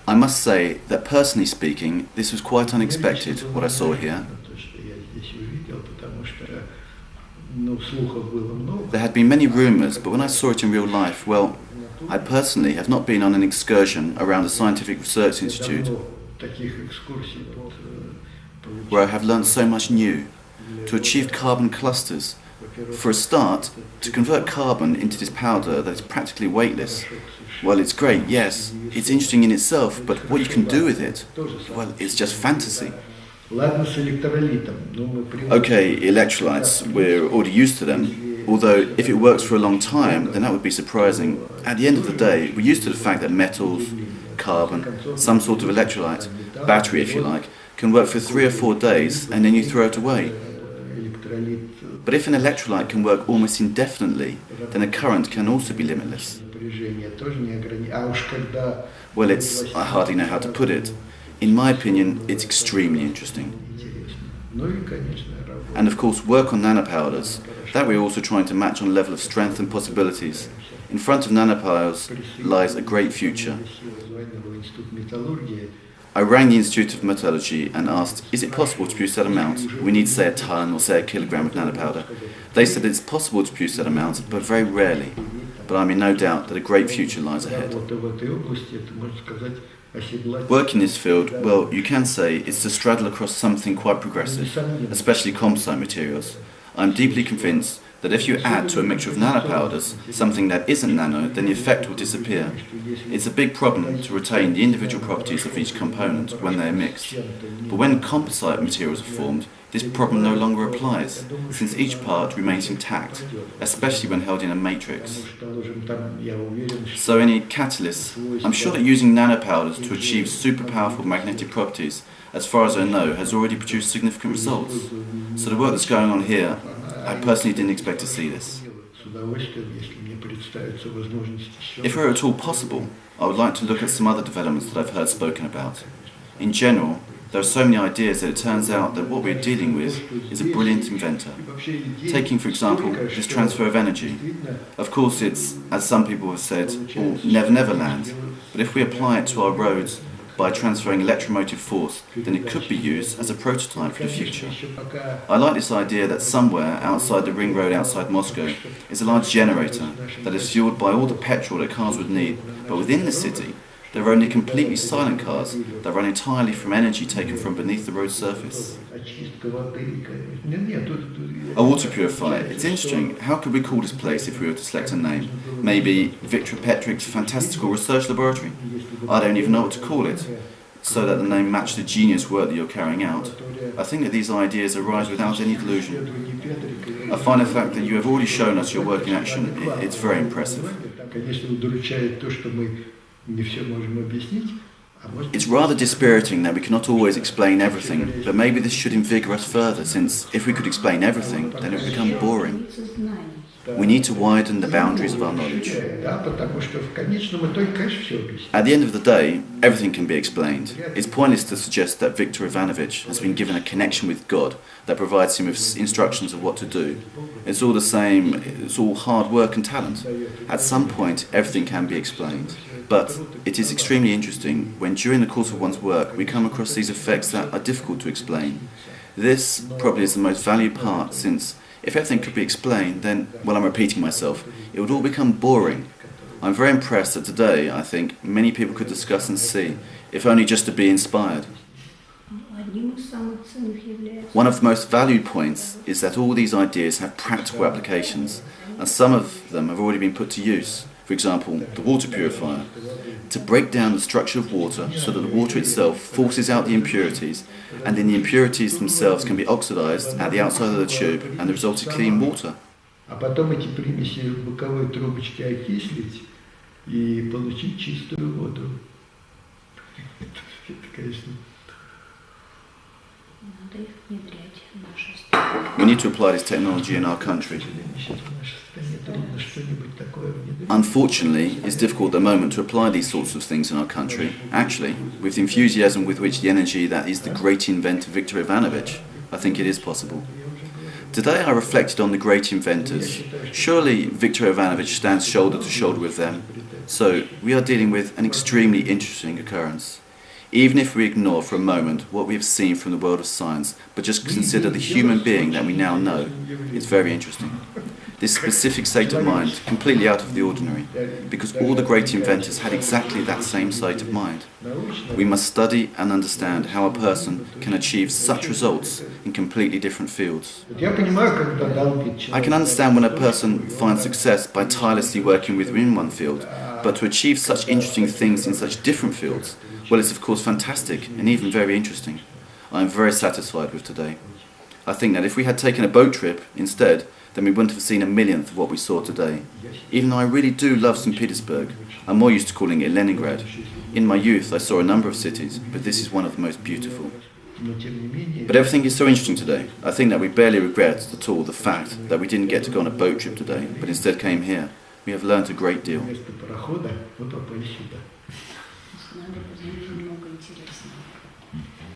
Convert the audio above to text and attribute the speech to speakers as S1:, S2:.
S1: I must say that personally speaking, this was quite unexpected, what I saw here. There had been many rumours, but when I saw it in real life, well, I personally have not been on an excursion around a scientific research institute where I have learned so much new, to achieve carbon clusters. For a start, to convert carbon into this powder that is practically weightless. Well, it's great, yes, it's interesting in itself, but what you can do with it, well, it's just fantasy. Okay, electrolytes, we're already used to them, although if it works for a long time, then that would be surprising. At the end of the day, we're used to the fact that metals, carbon, some sort of electrolyte, battery if you like, can work for 3 or 4 days and then you throw it away. But if an electrolyte can work almost indefinitely, then a current can also be limitless. Well, I hardly know how to put it. In my opinion, it's extremely interesting. And of course, work on nanopowders, that we're also trying to match on level of strength and possibilities. In front of nanopowders lies a great future. I rang the Institute of Metallurgy and asked, is it possible to produce that amount? We need, say, a ton or, say, a kilogram of nanopowder. They said it's possible to produce that amount, but very rarely. But I'm in no doubt that a great future lies ahead. Work in this field, well, you can say it's to straddle across something quite progressive, especially composite materials. I'm deeply convinced that if you add to a mixture of nanopowders something that isn't nano, then the effect will disappear. It's a big problem to retain the individual properties of each component when they are mixed. But when composite materials are formed, this problem no longer applies, since each part remains intact, especially when held in a matrix. So any catalysts, I'm sure that using nanopowders to achieve super powerful magnetic properties, as far as I know, has already produced significant results. So the work that's going on here, I personally didn't expect to see this. If it were at all possible, I would like to look at some other developments that I've heard spoken about. In general, there are so many ideas that it turns out that what we're dealing with is a brilliant inventor. Taking, for example, this transfer of energy. Of course, it's, as some people have said, all never land. But if we apply it to our roads by transferring electromotive force, then it could be used as a prototype for the future. I like this idea that somewhere outside the ring road outside Moscow is a large generator that is fueled by all the petrol that cars would need, but within the city there are only completely silent cars that run entirely from energy taken from beneath the road surface. A water purifier. It's interesting. How could we call this place if we were to select a name? Maybe Victor Petrik's Fantastical Research Laboratory? I don't even know what to call it, so that the name matched the genius work that you're carrying out. I think that these ideas arise without any delusion. I find the fact that you have already shown us your work in action, it's very impressive. It's rather dispiriting that we cannot always explain everything, but maybe this should invigorate us further, since if we could explain everything, then it would become boring. We need to widen the boundaries of our knowledge. At the end of the day, everything can be explained. It's pointless to suggest that Victor Ivanovich has been given a connection with God that provides him with instructions of what to do. It's all the same, it's all hard work and talent. At some point, everything can be explained. But it is extremely interesting when during the course of one's work we come across these effects that are difficult to explain. This probably is the most valued part, since if everything could be explained, then, well, I'm repeating myself, it would all become boring. I'm very impressed that today, I think, many people could discuss and see, if only just to be inspired. One of the most valued points is that all these ideas have practical applications, and some of them have already been put to use. For example, the water purifier, to break down the structure of water so that the water itself forces out the impurities, and then the impurities themselves can be oxidized at the outside of the tube and the result is clean water. We need to apply this technology in our country. Unfortunately, it's difficult at the moment to apply these sorts of things in our country. Actually, with the enthusiasm with which the energy that is the great inventor Victor Ivanovich, I think it is possible. Today I reflected on the great inventors. Surely Victor Ivanovich stands shoulder to shoulder with them. So we are dealing with an extremely interesting occurrence. Even if we ignore for a moment what we have seen from the world of science, but just consider the human being that we now know, it's very interesting. This specific state of mind, completely out of the ordinary, because all the great inventors had exactly that same state of mind. We must study and understand how a person can achieve such results in completely different fields. I can understand when a person finds success by tirelessly working within one field, but to achieve such interesting things in such different fields, well, it's of course fantastic and even very interesting. I am very satisfied with today. I think that if we had taken a boat trip instead, then we wouldn't have seen a millionth of what we saw today. Even though I really do love St. Petersburg, I'm more used to calling it Leningrad. In my youth I saw a number of cities, but this is one of the most beautiful. But everything is so interesting today. I think that we barely regret at all the fact that we didn't get to go on a boat trip today, but instead came here. We have learned a great deal.